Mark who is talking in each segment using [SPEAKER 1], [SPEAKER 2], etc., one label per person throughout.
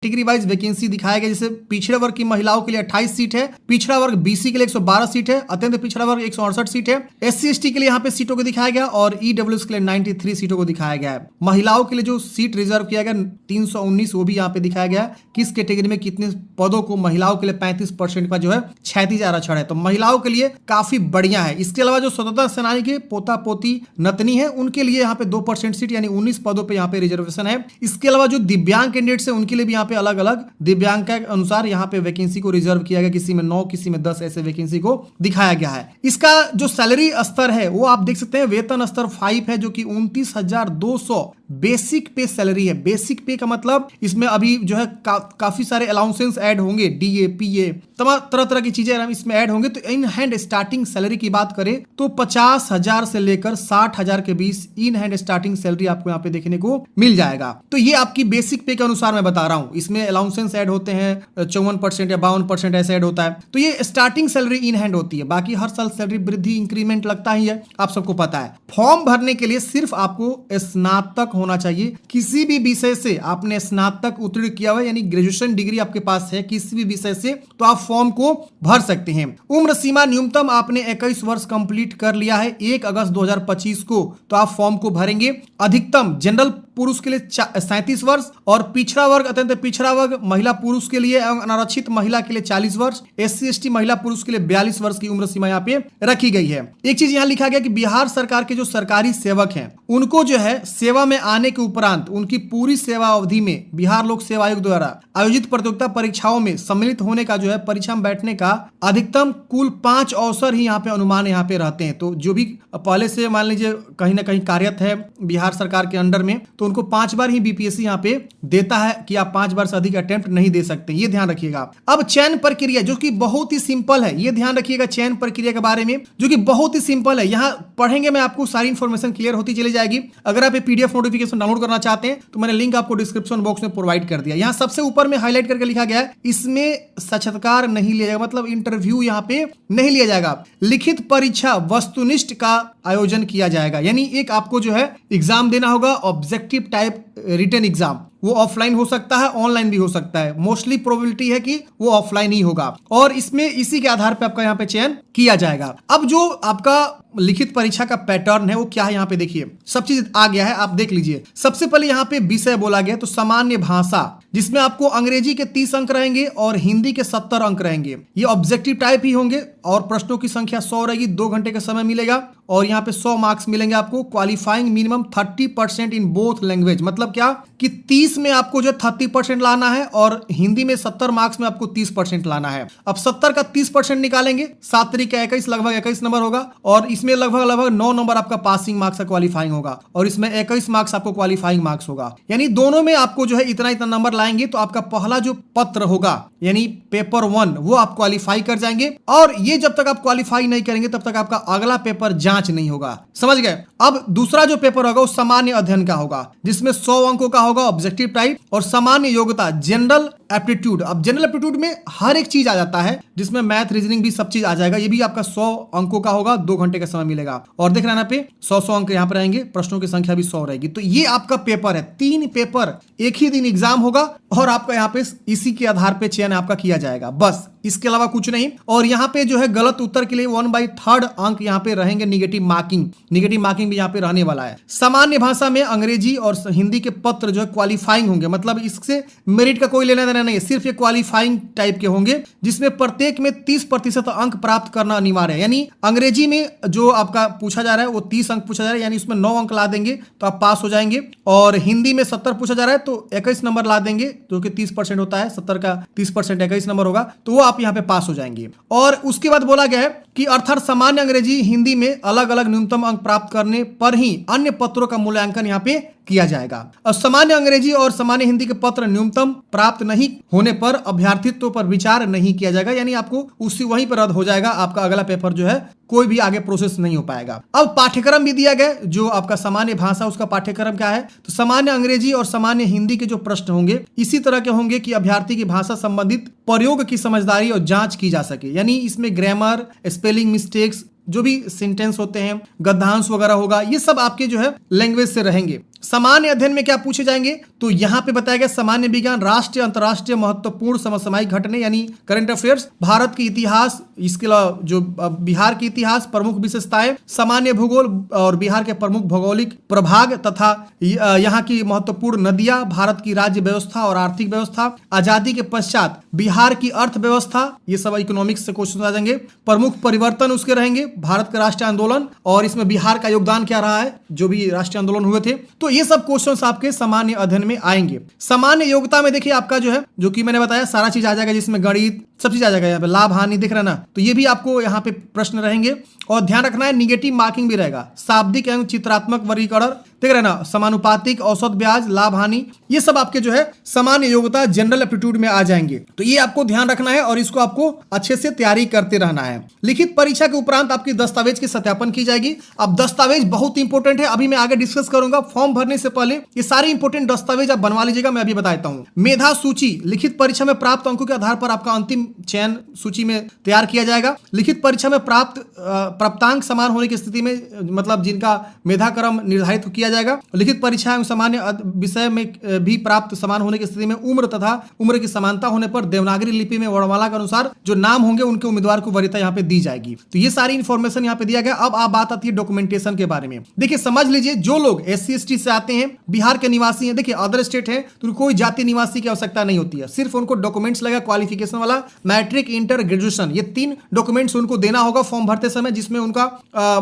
[SPEAKER 1] Category wise vacancy दिखाया गया। जैसे पिछड़े वर्ग की महिलाओं के लिए 28 सीट है, पिछड़ा वर्ग बीसी के लिए 112 सीट है, अत्यंत पिछड़ा वर्ग 168 सीट है, एससी एसटी के लिए यहाँ पे सीटों को दिखाया गया और ईडब्ल्यूएस के लिए 93 सीटों को दिखाया गया है। महिलाओं के लिए जो सीट रिजर्व किया गया 319 वो भी यहाँ पे दिखाया गया किस कैटेगरी में कितने पदों को। महिलाओं के लिए 35% का जो है क्षैतिज आरक्षण है, तो महिलाओं के लिए काफी बढ़िया है। इसके अलावा जो स्वतंत्रता सेनानी के पोता पोती नतनी है उनके लिए यहाँ पे 2% सीट यानी 19 पदों पे यहाँ पे रिजर्वेशन है। इसके अलावा जो दिव्यांग कैंडिडेट्स है उनके लिए भी यहाँ पे अलग अलग दिव्यांग के अनुसार यहाँ पे वैकेंसी को रिजर्व किया गया, किसी में 9 किसी में 10 ऐसे वैकेंसी को दिखाया गया है। इसका जो सैलरी स्तर है वो आप देख सकते हैं, वेतन स्तर 5 है जो कि 29,200 बेसिक पे सैलरी है। बेसिक पे का मतलब इसमें अभी जो है काफी सारे अलाउंसेंस ऐड होंगे, डीए पीए तमाम तरह तरह की चीजें इसमें ऐड होंगे। तो इन हैंड स्टार्टिंग सैलरी की बात करें तो 50,000 से लेकर 60,000 के बीच इन हैंड स्टार्टिंग सैलरी आपको यहाँ पे देखने को मिल जाएगा। तो ये आपकी बेसिक पे के अनुसार मैं बता रहा हूं, इसमें अलाउंसेंस ऐड होते हैं 54% या 52% ऐसे ऐड होता है। तो ये स्टार्टिंग सैलरी इन हैंड होती है, बाकी हर साल सैलरी वृद्धि इंक्रीमेंट लगता ही है, आप सबको पता है। फॉर्म भरने के लिए सिर्फ आपको स्नातक होना चाहिए, किसी भी विषय से आपने स्नातक उत्तीर्ण किया हुआ यानी ग्रेजुएशन डिग्री आपके पास है किसी भी विषय से, तो आप फॉर्म को भर सकते हैं। उम्र सीमा न्यूनतम आपने 21 वर्ष कंप्लीट कर लिया है 1 अगस्त 2025 को, तो आप फॉर्म को भरेंगे। अधिकतम जनरल पुरुष के लिए 37 वर्ष और पिछड़ा वर्ग अत्यंत पिछड़ा वर्ग महिला पुरुष के लिए एवं अनारक्षित महिला के लिए 40 वर्ष, एससी एसटी महिला पुरुष के लिए 42 वर्ष की उम्र सीमा यहाँ पे रखी गई है। एक चीज यहाँ लिखा गया कि बिहार सरकार के जो सरकारी सेवक हैं उनको जो है सेवा में आने के उपरांत उनकी पूरी सेवा अवधि में बिहार लोक सेवा आयोग द्वारा आयोजित प्रतियोगिता परीक्षाओं में सम्मिलित होने का जो है परीक्षा में बैठने का अधिकतम कुल 5 अवसर ही यहाँ पे अनुमान यहाँ पे रहते हैं। तो जो भी पहले से मान लीजिए कहीं ना कहीं कार्यरत है बिहार सरकार के अंडर में तो उनको 5 बार ही बीपीएससी यहाँ पे देता है कि आप 5 बार से अधिक अटेम्प्ट नहीं दे सकते, ये ध्यान रखिएगा। अब चयन प्रक्रिया जो कि बहुत ही सिंपल है, ये ध्यान रखिएगा चयन प्रक्रिया के बारे में जो कि बहुत ही सिंपल है। यहाँ पढ़ेंगे मैं आपको सारी इंफॉर्मेशन क्लियर होती चली जाएगी। अगर आप ये पीडीएफ नोटिफिकेशन डाउनलोड करना चाहते हैं तो मैंने लिंक आपको डिस्क्रिप्शन बॉक्स में प्रोवाइड कर दिया। यहाँ सबसे ऊपर में हाईलाइट करके लिखा गया है इसमें साक्षात्कार नहीं लिया जाएगा, मतलब इंटरव्यू यहाँ पे नहीं लिया जाएगा। लिखित परीक्षा वस्तुनिष्ठ का आयोजन किया जाएगा, यानी एक आपको जो है एग्जाम देना होगा ऑब्जेक्टिव टाइप रिटन एग्जाम। वो ऑफलाइन हो सकता है, ऑनलाइन भी हो सकता है, मोस्टली प्रोबेबिलिटी है कि वो ऑफलाइन ही होगा और इसमें इसी के आधार पे आपका यहाँ पे चयन किया जाएगा। अब जो आपका लिखित परीक्षा का पैटर्न है वो क्या है यहाँ पे देखिए, सब चीज आ गया है, आप देख लीजिए। सबसे पहले यहाँ पे विषय बोला गया तो सामान्य भाषा जिसमें आपको अंग्रेजी के 30 अंक रहेंगे और हिंदी के 70 अंक रहेंगे। ये ऑब्जेक्टिव टाइप ही होंगे और प्रश्नों की संख्या 100 रहेगी, 2 घंटे का समय मिलेगा और यहाँ पे 100 मार्क्स मिलेंगे आपको। Qualifying minimum 30% in both language, मतलब क्या कि 30 में आपको जो 30% लाना है और हिंदी में 70 मार्क्स में आपको 30% लाना है। अब 70 का 30% निकालेंगे, 7 तरीके 21 लगभग 21 नंबर होगा और इसमें लगभग 9 नंबर आपका पासिंग मार्क्स का क्वालिफाइंग होगा और इसमें 21 मार्क्स आपको क्वालिफाइंग मार्क्स होगा। यानी दोनों में आपको जो है इतना इतना नंबर लाएंगे तो आपका पहला जो पत्र होगा यानी पेपर 1 वो आप क्वालिफाई कर जाएंगे और ये जब तक आप क्वालिफाई नहीं करेंगे तब तक आपका अगला पेपर जांच नहीं होगा, समझ गए। अब दूसरा जो पेपर होगा वो सामान्य अध्ययन का होगा जिसमें 100 अंकों का होगा ऑब्जेक्टिव टाइप और सामान्य योग्यता जनरल एप्टीट्यूड। अब जनरल एप्टीट्यूड में हर एक चीज आ जाता है जिसमें मैथ रीजनिंग भी सब चीज आ जाएगा। ये भी आपका 100 अंकों का होगा, 2 घंटे का समय मिलेगा और देख रहे पे 100 अंक यहाँ पर रहेंगे, प्रश्नों की संख्या भी 100 रहेगी। तो ये आपका पेपर है, 3 पेपर एक ही दिन एग्जाम होगा और आपका यहाँ पे इसी के आधार पे चयन आपका किया जाएगा, बस इसके अलावा कुछ नहीं। और यहाँ पे जो है गलत उत्तर के लिए 1/3 अंक यहाँ पे रहेंगे निगेटिव मार्किंग भी यहाँ पे रहने वाला है। सामान्य भाषा में अंग्रेजी और हिंदी के पत्र जो है क्वालिफाइंग होंगे, मतलब इससे मेरिट का कोई लेना देना नहीं है, सिर्फ ये क्वालिफाइंग टाइप के होंगे जिसमें प्रत्येक में 30% अंक प्राप्त करना अनिवार्य है। यानी अंग्रेजी में जो आपका पूछा जा रहा है वो 30 अंक पूछा जा रहा है, यानी उसमें 9 अंक ला देंगे तो आप पास हो जाएंगे और हिंदी में 70 पूछा जा रहा है तो 21 नंबर ला देंगे जो कि 30% होता है, 70 का 30% 21 नंबर होगा तो वो आप यहाँ पे पास हो जाएंगे। और उसके बाद बोला गया है कि अर्थात सामान्य अंग्रेजी हिंदी में अलग अलग न्यूनतम अंक प्राप्त करने पर ही अन्य पत्रों का मूल्यांकन यहाँ पे किया जाएगा। और सामान्य अंग्रेजी और सामान्य हिंदी के पत्र न्यूनतम प्राप्त नहीं होने पर अभ्यर्थित्व पर विचार नहीं किया जाएगा, यानी आपको उसी वहीं पर रद्द हो जाएगा, आपका अगला पेपर जो है कोई भी आगे प्रोसेस नहीं हो पाएगा। अब पाठ्यक्रम भी दिया गया जो आपका सामान्य भाषा उसका पाठ्यक्रम क्या है, तो सामान्य अंग्रेजी और सामान्य हिंदी के जो प्रश्न होंगे इसी तरह के होंगे कि अभ्यर्थी की भाषा संबंधित प्रयोग की समझदारी और जांच की जा सके, यानी इसमें ग्रामर, स्पेलिंग मिस्टेक्स, जो भी सेंटेंस होते हैं, गद्यांश वगैरह होगा, ये सब आपके जो है लैंग्वेज से रहेंगे। सामान्य अध्ययन में क्या पूछे जाएंगे, तो यहाँ पे बताया गया सामान्य विज्ञान, राष्ट्रीय अंतर्राष्ट्रीय महत्वपूर्ण समसामयिक घटने यानी करंट अफेयर्स, भारत की इतिहास, इसके अलावा जो बिहार की इतिहास, प्रमुख विशेषताएं, सामान्य भूगोल और बिहार के प्रमुख भौगोलिक प्रभाग तथा यहाँ की महत्वपूर्ण नदियां, भारत की राज्य व्यवस्था और आर्थिक व्यवस्था, आजादी के पश्चात बिहार की अर्थव्यवस्था, ये सब इकोनॉमिक्स से क्वेश्चन आ जाएंगे। प्रमुख परिवर्तन उसके रहेंगे, भारत का राष्ट्रीय आंदोलन और इसमें बिहार का योगदान क्या रहा है, जो भी राष्ट्रीय आंदोलन हुए थे। तो ये सब क्वेश्चंस आपके सामान्य अध्ययन में आएंगे। सामान्य योग्यता में देखिए आपका जो है, जो कि मैंने बताया सारा चीज आ जाएगा, जिसमें गणित सब चीज आ जाएगा। यहाँ पे लाभ हानि दिख रहा है ना, तो ये भी आपको यहाँ पे प्रश्न रहेंगे। और ध्यान रखना है निगेटिव मार्किंग भी रहेगा, शाब्दिक एवं चित्रात्मक वर्गीकरण देख रहे ना, समानुपातिक, औसत ब्याज, लाभ हानि, ये सब आपके जो है सामान्य योग्यता जनरल एप्टीट्यूड में आ जाएंगे। तो ये आपको ध्यान रखना है और इसको आपको अच्छे से तैयारी करते रहना है। लिखित परीक्षा के उपरांत आपकी दस्तावेज की सत्यापन की जाएगी। अब दस्तावेज बहुत इंपॉर्टेंट है, अभी मैं आगे डिस्कस करूंगा। फॉर्म भरने से पहले ये सारे इंपॉर्टेंट दस्तावेज आप बनवा लीजिएगा, मैं अभी बताता हूँ। मेधा सूची, लिखित परीक्षा में प्राप्त अंकों के आधार पर आपका अंतिम चयन सूची में तैयार किया जाएगा। लिखित परीक्षा में प्राप्तांक समान होने की स्थिति में, मतलब जिनका मेधा क्रम निर्धारित किया जाएगा। लिखित परीक्षा एवं सामान्य विषय में भी प्राप्त समान होने की स्थिति में उम्र तथा उम्र की समानता होने पर देवनागरी लिपि में वर्णमाला के अनुसार जो नाम होंगे उनके उम्मीदवार को वरीयता यहाँ पे दी जाएगी। तो ये सारी इंफॉर्मेशन यहाँ पे दिया गया। अब आप बात आती है डॉक्यूमेंटेशन के बारे में। देखिए समझ लीजिए, जो लोग SC ST से आते हैं, बिहार के निवासी हैं, देखिए अदर स्टेट है तो कोई जाति निवासी की आवश्यकता नहीं होती है, सिर्फ उनको डॉक्यूमेंट्स लगेगा, क्वालिफिकेशन वाला, मैट्रिक, इंटर, ग्रेजुएशन, ये 3 डॉक्यूमेंट्स उनको देना होगा फॉर्म भरते समय, जिसमें उनका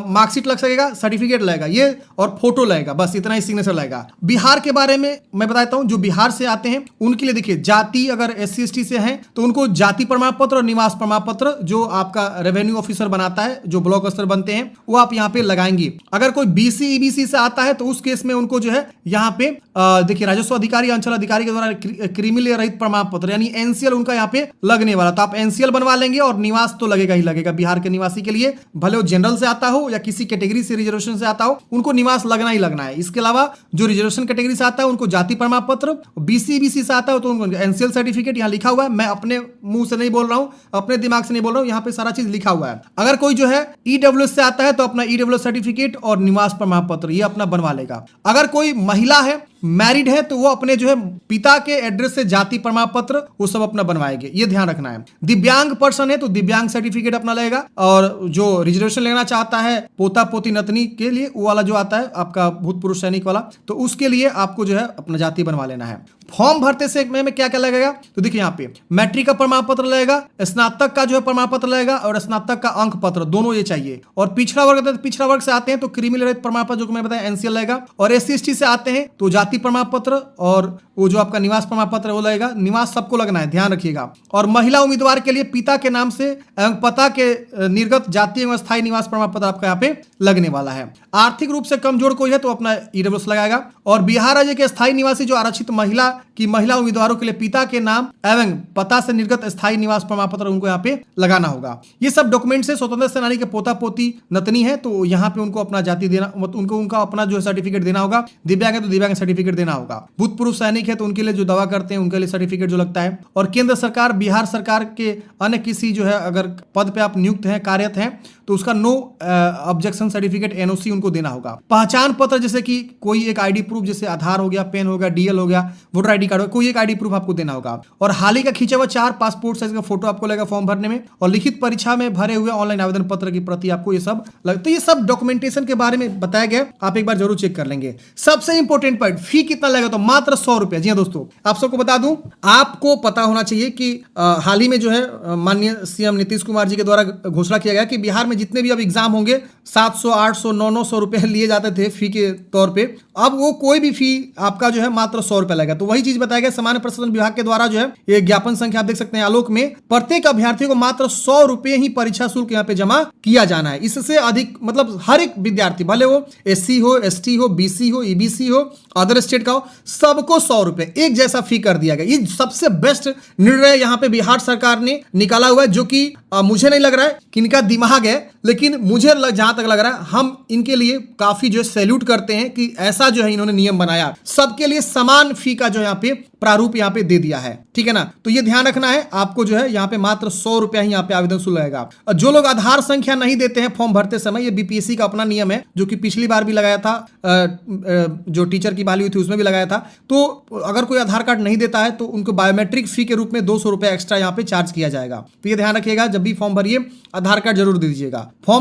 [SPEAKER 1] मार्कशीट लग सकेगा, सर्टिफिकेट लगेगा ये, और फोटो लगेगा, बस इतना ही सिग्नेचर लगेगा। बिहार के बारे में मैं बताता हूं, जो बिहार से आते हैं उनके लिए देखिए जाति, अगर SC ST से हैं तो उनको जाति प्रमाण पत्र और निवास प्रमाण पत्र जो आपका रेवेन्यू ऑफिसर बनाता है, जो ब्लॉक स्तर बनते हैं, वो आप यहाँ पे लगाएंगे। अगर कोई BC EBC से आता है तो उस केस में उनको जो है यहाँ पे देखिए राजस्व अधिकारी, अंचल अधिकारी के द्वारा क्रिमिनल रहित प्रमाण पत्र यानी NCL उनका यहाँ पे लगने वाला, तो आप NCL बनवा लेंगे और निवास तो लगेगा ही लगेगा। बिहार के निवासी के लिए भले वो जनरल से आता हो या किसी कैटेगरी से रिजर्वेशन से आता हो, उनको निवास लगना ही लगना है। इसके अलावा जो रिजर्वेशन कैटेगरी से आता है उनको जाति प्रमाण पत्र, BC EBC से आता है तो उनको NCL सर्टिफिकेट, यहाँ लिखा हुआ है, मैं अपने मुंह से नहीं बोल रहा हूँ, अपने दिमाग से नहीं बोल रहा हूँ, यहाँ पे सारा चीज लिखा हुआ है। अगर कोई जो है EWS से आता है तो अपना EWS सर्टिफिकेट और निवास प्रमाण पत्र ये अपना बनवा लेगा। अगर कोई महिला है, मैरिड है, तो वो अपने जो है पिता के एड्रेस से जाति प्रमाण पत्र वो सब अपना बनवाएंगे, ये ध्यान रखना है। दिव्यांग पर्सन है तो दिव्यांग सर्टिफिकेट अपना लगेगा, और जो रिजर्वेशन लेना चाहता है पोता पोती नतनी के लिए, वो वाला जो आता है आपका भूतपूर्व सैनिक वाला, तो उसके लिए आपको जो है अपना जाति बनवा लेना है। फॉर्म भरते से में क्या क्या लगेगा, तो देखिए यहाँ पे मैट्रिक का प्रमाण पत्र लगेगा, स्नातक का जो है प्रमाण पत्र लगेगा, और स्नातक का अंक पत्र, दोनों ये चाहिए। और पिछड़ा वर्ग, पिछड़ा वर्ग से आते हैं तो क्रिमिनल रहित प्रमाण पत्र जो मैं बताया NCL लगेगा, और SC ST से आते हैं तो जाति प्रमाण पत्र और वो जो आपका निवास प्रमाण पत्र वो लगेगा। निवास सबको लगना है, ध्यान रखिएगा। और महिला उम्मीदवार के लिए पिता के नाम से एवं पता के निर्गत जाति एवं स्थायी निवास प्रमाण पत्र आपका यहाँ पे लगने वाला है। आर्थिक रूप से कमजोर कोई है तो अपना EWS लगाएगा। और बिहार राज्य के स्थायी निवासी जो आरक्षित महिला उम्मीदवारों के लिए पिता के नाम एवं पता से निर्गत स्थायी निवास प्रमाण पत्र उनको यहाँ पे लगाना होगा। ये सब डॉक्यूमेंट से स्वतंत्र सेनानी के पोता पोती नतनी है तो यहाँ पे उनको अपना जाति देना, उनको उनका अपना जो सर्टिफिकेट देना होगा। दिव्यांग है तो दिव्यांग सर्टिफिकेट देना होगा। भूतपूर्व सैनिक है तो उनके लिए जो दवा करते हैं उनके लिए सर्टिफिकेट जो लगता है। और केंद्र सरकार, बिहार सरकार के अन्य किसी जो है अगर पद पे आप नियुक्त हैं, कार्यरत हैं, तो उसका नो ऑब्जेक्शन सर्टिफिकेट NOC उनको देना होगा। पहचान पत्र जैसे कि कोई एक ID प्रूफ, जैसे आधार हो गया, पेन हो गया, DL हो गया, वोटर ID कार्ड हो, कोई एक ID प्रूफ आपको देना होगा। और हाल ही का खींचा हुआ 4 पासपोर्ट साइज का फोटो आपको लगेगा फॉर्म भरने में। और लिखित परीक्षा में भरे हुए ऑनलाइन आवेदन पत्र की प्रति आपको ये सब लगता है। तो ये सब डॉक्यूमेंटेशन के बारे में बताया गया, आप एक बार जरूर चेक कर लेंगे। सबसे इंपॉर्टेंट पॉइंट, फी कितना लगेगा, तो मात्र 100 रुपए। जी हाँ दोस्तों, आप सबको बता दूं, आपको पता होना चाहिए कि हाल ही में जो है माननीय CM नीतीश कुमार जी के द्वारा घोषणा किया गया कि बिहार में जितने भी अब एग्जाम होंगे 700, 800, 900 रुपए लिए जाते थे फी के तौर पे, अब वो कोई भी फी आपका जो है मात्र 100 रुपए लगेगा। तो वही चीज बताया गया सामान्य प्रशासन विभाग के द्वारा जो है, ये ज्ञापन संख्या आप देख सकते हैं आलोक में, प्रत्येक अभ्यर्थी को मात्र 100 रुपए ही परीक्षा शुल्क यहाँ पे जमा किया जाना है। इससे अधिक मतलब हर एक विद्यार्थी, भले वो SC हो, ST हो, BC हो, EBC हो, अदर स्टेट का हो, सबको 100 रुपए एक जैसा फी कर दिया गया। ये सबसे बेस्ट निर्णय यहाँ पे बिहार सरकार ने निकाला हुआ है, जो कि मुझे नहीं लग रहा है कि इनका दिमाग है, लेकिन मुझे जहां तक लग रहा है हम इनके लिए काफी जो है सैल्यूट करते हैं कि ऐसा जो है इन्होंने नियम बनाया, सबके लिए समान फी का जो यहाँ पे प्रारूप यहाँ पे दे दिया है, ठीक है ना। तो ये ध्यान रखना है आपको जो है यहाँ पे मात्र 100 रुपया ही यहाँ पे आवेदन शुल्क लगेगा। और जो लोग आधार संख्या नहीं देते हैं फॉर्म भरते समय, ये बीपीएससी का अपना नियम है जो कि पिछली बार भी लगाया था, जो टीचर की बहाली हुई थी उसमें भी लगाया था। तो अगर कोई आधार कार्ड नहीं देता है तो उनको बायोमेट्रिक फी के रूप में 200 रुपया एक्स्ट्रा यहाँ पे चार्ज किया जाएगा। तो ये ध्यान रखिएगा, जब भी फॉर्म भरिए आधार कार्ड जरूर दे दीजिएगा। फॉर्म